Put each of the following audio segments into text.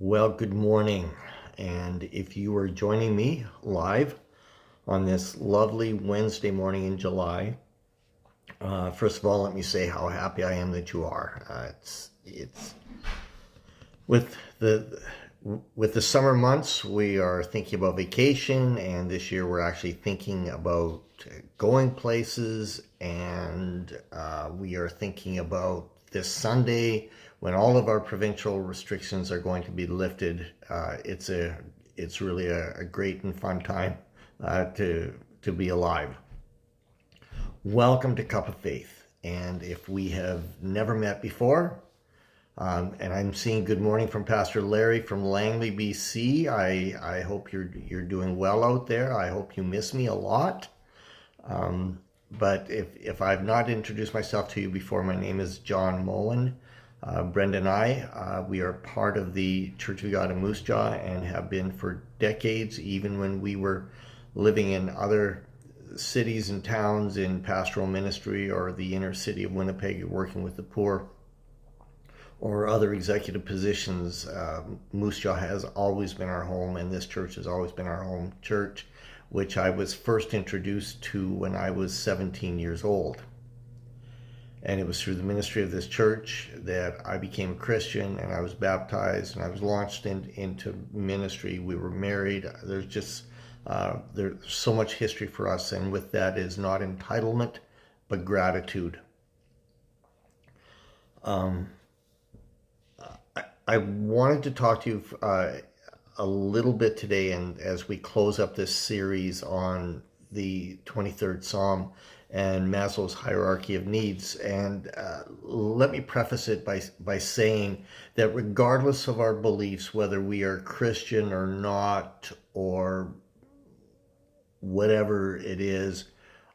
Well, good morning. And if you are joining me live on this lovely Wednesday morning in July, first of all, let me say how happy I am that you are. It's with the summer months, we are thinking about vacation, and this year we're actually thinking about going places, and we are thinking about this Sunday when all of our provincial restrictions are going to be lifted. It's really a great and fun time to be alive. Welcome to Cup of Faith, and if we have never met before, and I'm seeing good morning from Pastor Larry from Langley, BC. I hope you're doing well out there. I hope you miss me a lot. But if I've not introduced myself to you before, my name is John Mullen. Brenda and I, we are part of the Church of God in Moose Jaw and have been for decades, even when we were living in other cities and towns in pastoral ministry or the inner city of Winnipeg working with the poor or other executive positions. Moose Jaw has always been our home, and this church has always been our home church, which I was first introduced to when I was 17 years old. And it was through the ministry of this church that I became a Christian, and I was baptized, and I was launched into ministry. We were married. There's so much history for us, and with that is not entitlement, but gratitude. I wanted to talk to you a little bit today, and as we close up this series on the 23rd Psalm and Maslow's hierarchy of needs. And let me preface it by saying that regardless of our beliefs, whether we are Christian or not, or whatever it is,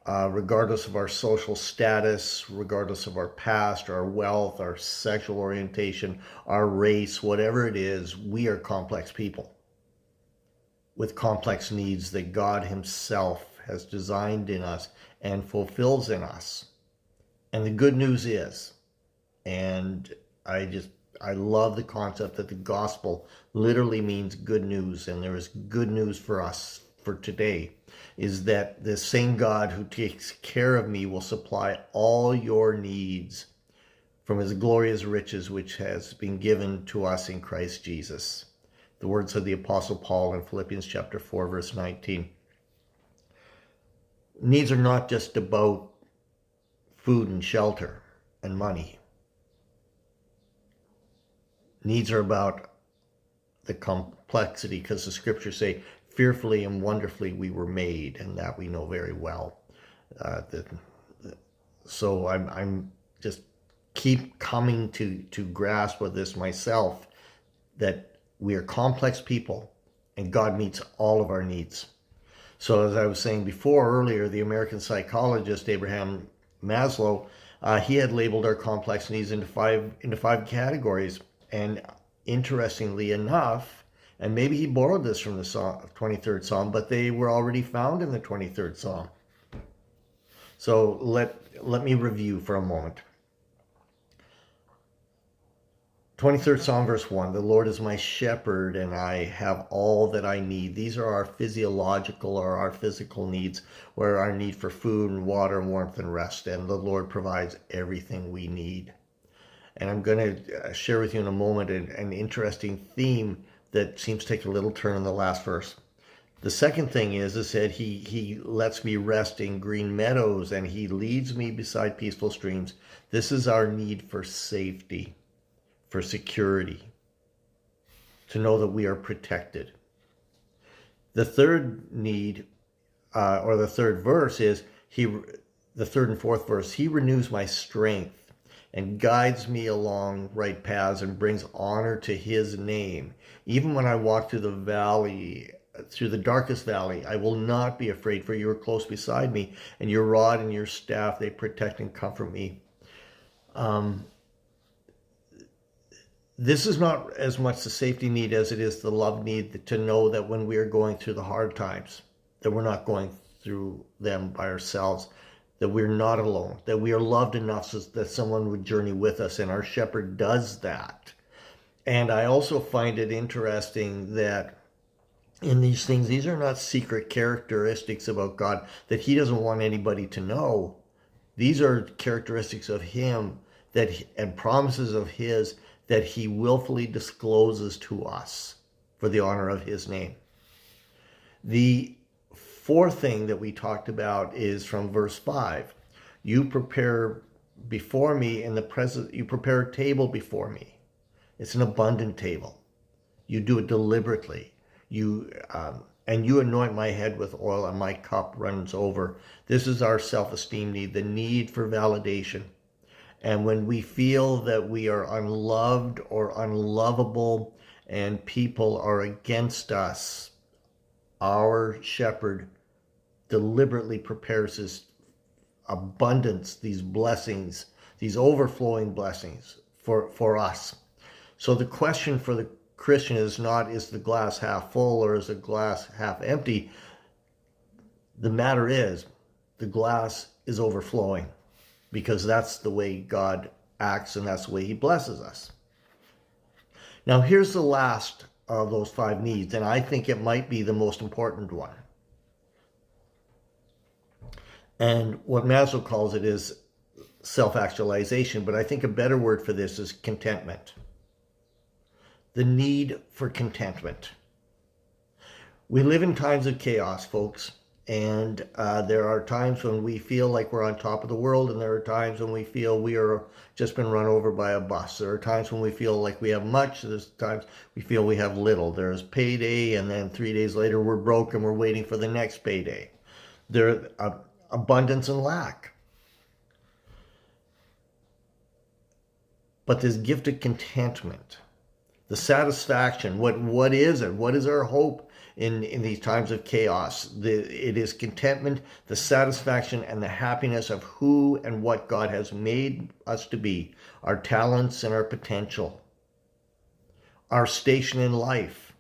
regardless of our social status, regardless of our past, our wealth, our sexual orientation, our race, whatever it is, we are complex people with complex needs that God Himself has designed in us and fulfills in us. And the good news is, and I love the concept that the gospel literally means good news, and there is good news for us for today, is that the same God who takes care of me will supply all your needs from His glorious riches, which has been given to us in Christ Jesus. The words of the Apostle Paul in Philippians chapter 4, verse 19. Needs are not just about food and shelter and money. Needs are about the complexity, because the scriptures say, fearfully and wonderfully we were made, and that we know very well. So I'm just keep coming to grasp with this myself, that we are complex people and God meets all of our needs. So as I was saying before earlier, the American psychologist Abraham Maslow, he had labeled our complex needs into five categories. And interestingly enough, and maybe he borrowed this from the 23rd Psalm, but they were already found in the 23rd Psalm. So let me review for a moment. 23rd Psalm, verse 1, the Lord is my shepherd, and I have all that I need. These are our physiological or our physical needs, where our need for food and water and warmth and rest, and the Lord provides everything we need. And I'm going to share with you in a moment an interesting theme that seems to take a little turn in the last verse. The second thing is that he lets me rest in green meadows, and He leads me beside peaceful streams. This is our need for safety, for security, to know that we are protected. The third need, or the third verse is, the third and fourth verse, He renews my strength and guides me along right paths and brings honor to His name. Even when I walk through the darkest valley, I will not be afraid, for You are close beside me, and Your rod and Your staff, they protect and comfort me. This is not as much the safety need as it is the love need, to know that when we are going through the hard times, that we're not going through them by ourselves, that we're not alone, that we are loved enough so that someone would journey with us, and our shepherd does that. And I also find it interesting that in these things, these are not secret characteristics about God that he doesn't want anybody to know. These are characteristics of him and promises of his that he willfully discloses to us for the honor of his name. The fourth thing that we talked about is from verse 5. You prepare before me in the presence, you prepare a table before me. It's an abundant table. You do it deliberately. And you anoint my head with oil, and my cup runs over. This is our self-esteem need, the need for validation. And when we feel that we are unloved or unlovable and people are against us, our shepherd deliberately prepares this abundance, these blessings, these overflowing blessings for us. So the question for the Christian is not, is the glass half full or is the glass half empty? The matter is, the glass is overflowing because that's the way God acts and that's the way he blesses us. Now here's the last of those 5 needs, and I think it might be the most important one. And what Maslow calls it is self-actualization, but I think a better word for this is contentment. The need for contentment. We live in times of chaos, folks, and there are times when we feel like we're on top of the world, and there are times when we feel we are just been run over by a bus. There are times when we feel like we have much. There's times we feel we have little. There's payday, and then 3 days later we're broke and we're waiting for the next payday. There's abundance and lack. But this gift of contentment, the satisfaction, what is it? What is our hope in these times of chaos? It is contentment, the satisfaction, and the happiness of who and what God has made us to be, our talents and our potential, our station in life.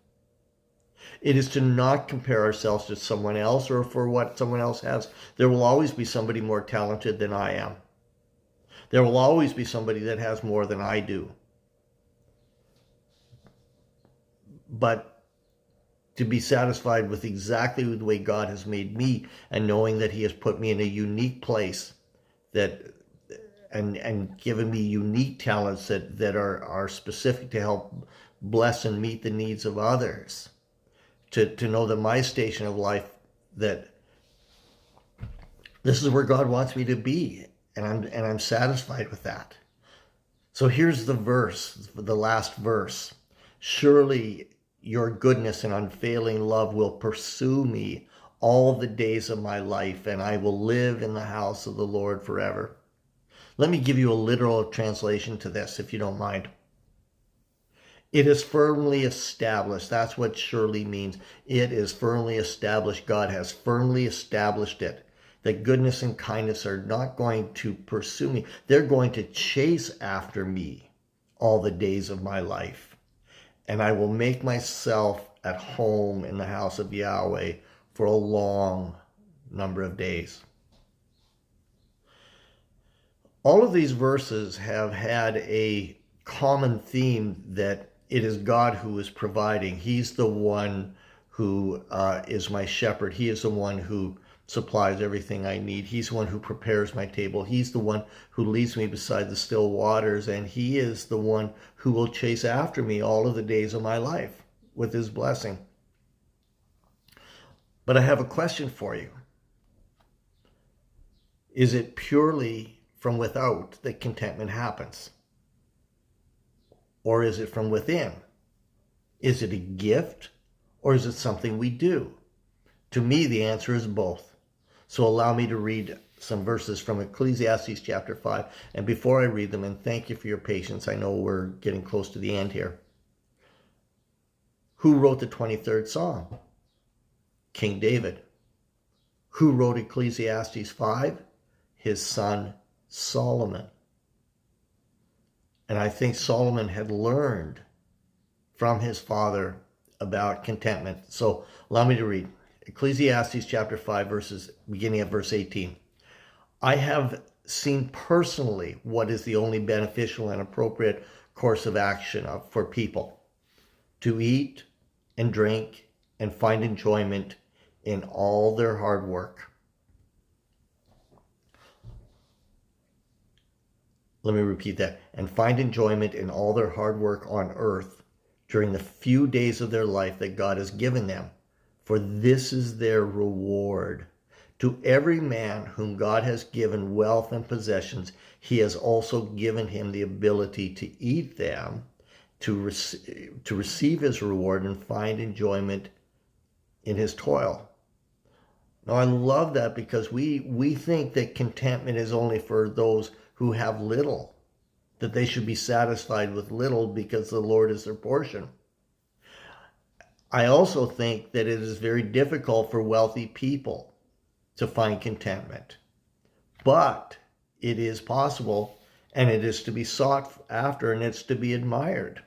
It is to not compare ourselves to someone else or for what someone else has. There will always be somebody more talented than I am. There will always be somebody that has more than I do. But to be satisfied with exactly the way God has made me and knowing that he has put me in a unique place and given me unique talents that are specific to help bless and meet the needs of others. To know that my station of life, that this is where God wants me to be, and I'm satisfied with that. So here's the verse, the last verse. Surely your goodness and unfailing love will pursue me all the days of my life, and I will live in the house of the Lord forever. Let me give you a literal translation to this, if you don't mind. It is firmly established. That's what surely means. It is firmly established. God has firmly established it. That goodness and kindness are not going to pursue me. They're going to chase after me all the days of my life. And I will make myself at home in the house of Yahweh for a long number of days. All of these verses have had a common theme that it is God who is providing. He's the one who is my shepherd. He is the one who supplies everything I need. He's the one who prepares my table. He's the one who leads me beside the still waters, and he is the one who will chase after me all of the days of my life with his blessing. But I have a question for you. Is it purely from without that contentment happens? Or is it from within? Is it a gift or is it something we do? To me, the answer is both. So allow me to read some verses from Ecclesiastes chapter 5. And before I read them, and thank you for your patience, I know we're getting close to the end here. Who wrote the 23rd Psalm? King David. Who wrote Ecclesiastes 5? His son Solomon. And I think Solomon had learned from his father about contentment. So allow me to read Ecclesiastes chapter 5, beginning at verse 18. I have seen personally what is the only beneficial and appropriate course of action for people to eat and drink and find enjoyment in all their hard work. Let me repeat that. And find enjoyment in all their hard work on earth during the few days of their life that God has given them. For this is their reward. To every man whom God has given wealth and possessions, he has also given him the ability to eat them, to receive his reward and find enjoyment in his toil. Now, I love that because we think that contentment is only for those who have little, that they should be satisfied with little because the Lord is their portion. I also think that it is very difficult for wealthy people to find contentment, but it is possible, and it is to be sought after, and it's to be admired.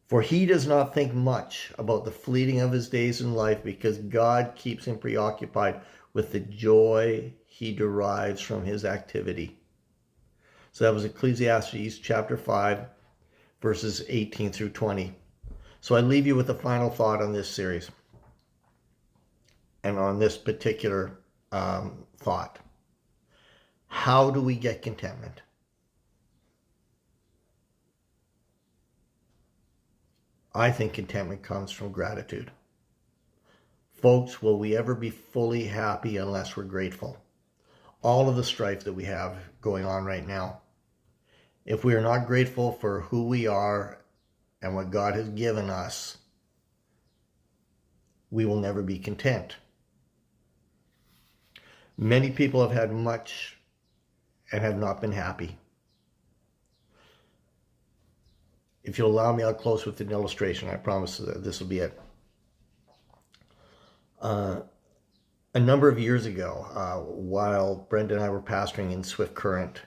For he does not think much about the fleeting of his days in life, because God keeps him preoccupied with the joy he derives from his activity. So that was Ecclesiastes chapter 5, verses 18 through 20. So I leave you with a final thought on this series and on this particular thought. How do we get contentment? I think contentment comes from gratitude. Folks, will we ever be fully happy unless we're grateful? All of the strife that we have going on right now, if we are not grateful for who we are and what God has given us, we will never be content. Many people have had much and have not been happy. If you'll allow me, I'll close with an illustration. I promise that this will be it. A number of years ago, while Brenda and I were pastoring in Swift Current,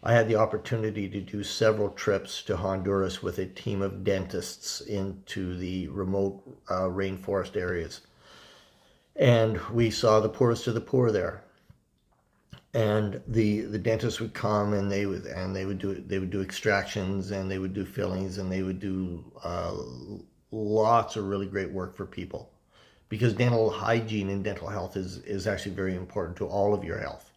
I had the opportunity to do several trips to Honduras with a team of dentists into the remote rainforest areas. And we saw the poorest of the poor there. And the dentists would come, and they would do extractions, and they would do fillings, and they would do lots of really great work for people, because dental hygiene and dental health is actually very important to all of your health.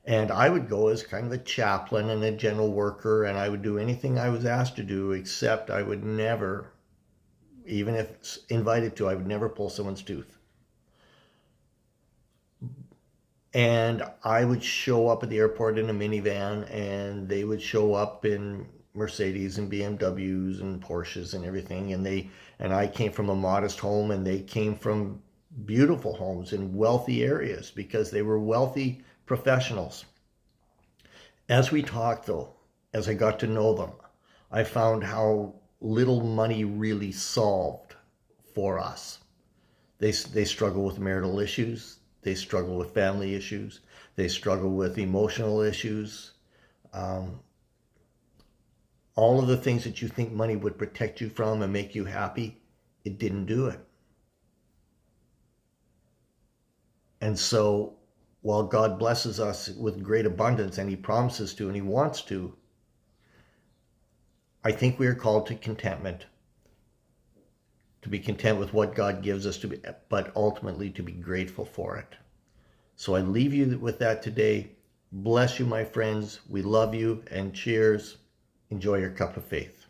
And I would go as kind of a chaplain and a general worker, and I would do anything I was asked to do, except I would never, even if invited to, I would never pull someone's tooth. And I would show up at the airport in a minivan, and they would show up in Mercedes and BMWs and Porsches and everything. And I came from a modest home, and they came from beautiful homes in wealthy areas because they were wealthy professionals. As we talked, though, as I got to know them, I found how little money really solved for us. They struggle with marital issues. They struggle with family issues. They struggle with emotional issues. All of the things that you think money would protect you from and make you happy, it didn't do it. And so while God blesses us with great abundance, and he promises to, and he wants to, I think we are called to contentment. To be content with what God gives us, but ultimately to be grateful for it. So I leave you with that today. Bless you, my friends. We love you, and cheers. Enjoy your cup of faith.